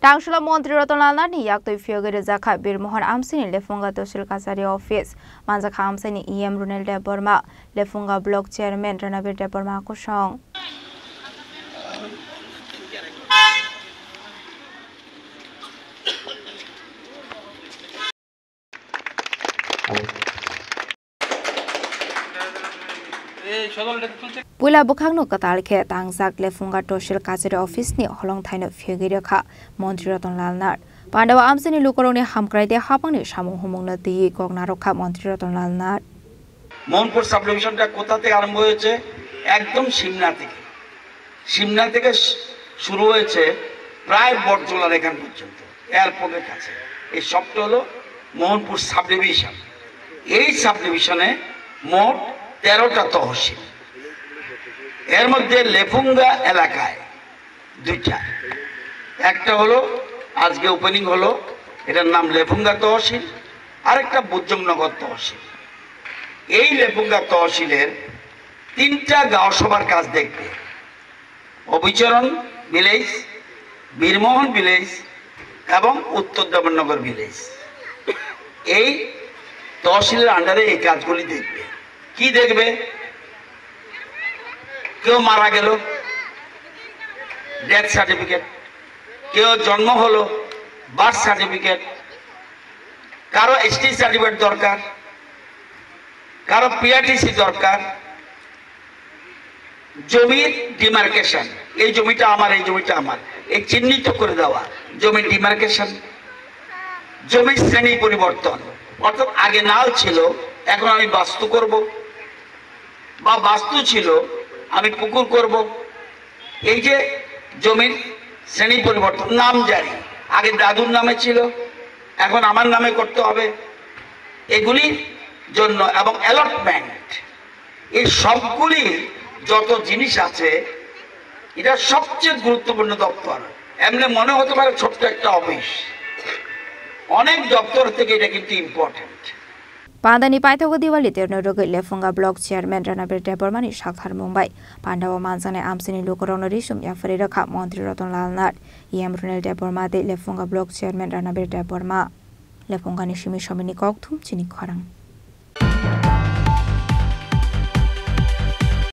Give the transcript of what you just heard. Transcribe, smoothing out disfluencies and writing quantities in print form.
Tangshula Montri Rotonala ni yaktoi fiogere zakha Birmohon Amsini Lefunga Toshil Kasari Office Manzakha Amsini EM Runel Deborma Lefunga Block Chairman Ranabir Deborma Kushong Pula Bukangno Katalke Tangzak Lefunga Toshil Kasari Office ni Holong Thaino Fiogere Kha Montri Rotonlalnar Pandawa Amsini Lukoroni Hamkraide Hapangni Samung Humungna Ti Kognarokha Montri Rotonlalnar Mohanpur sub ডিভিশনটা কোথা থেকে আরম্ভ হয়েছে একদম সিমনা থেকে শুরু হয়েছে প্রায় বটজোলার এখান পর্যন্ত এয়ারপোর্টের কাছে এই সবটা হলো মোহনপুর সাব ডিভিশন এই সাব ডিভিশনে মোট 13টা তহসিল এর মধ্যে লেফুঙ্গা এলাকায় দুইটা একটা হলো আজকে ওপেনিং হলো এটার নাম লেফুঙ্গা তহসিল আরেকটা বুজংনগর তহসিল এই লেফুঙ্গা তহসিলের 3টা গাঁও সভার কাজ দেখবে অবিচরণ ভিলেজ বীরমোহন ভিলেজ এবং উত্তর দেবনগর ভিলেজ এই তহসিলের আন্ডারে এই কাজগুলি দেখবে কি দেখবে কেউ মারা গেল ডেথ সার্টিফিকেট কেউ জন্ম হলো বার্থ সার্টিফিকেট কারো এসটি সার্টিফিকেট দরকার কারো পিআরটিসি দরকার জমির ডিমার্কেশন এই জমিটা আমার এই জমিটা আমার এই চিহ্নিত করে দেওয়া জমির ডিমার্কেশন জমির শ্রেণী পরিবর্তন অর্থাৎ আগে নাল ছিল এখন আমি বাস্তু করব বা বাস্তু ছিল আমি পুকুর করব এই যে জমির শ্রেণী পরিবর্তন নাম জারি আগে দাদুর নামে ছিল এখন আমার নামে করতে হবে এগুলি জন্য এবং অ্যালটমেন্ট এই সবগুলি যত জিনিস আছে এটা সবচেয়ে গুরুত্বপূর্ণ দপ্তর এমনি মনে হতে পারে ছোট্ট একটা অফিস অনেক দপ্তর থেকে এটা কিন্তু important Pandani Paithago Diwali Ternodogo Lefunga Block Chairman Ranabir Debormani Shakhar Mumbai Pandawa Manzane Amsini Lukorona Rishum Yafarida Kha Montri Rotonlalnar EM Runel Deborma de Lefunga Block Chairman Ranabir Deborma Lefunga Nishimi Shomini Kokthum Chini Khorang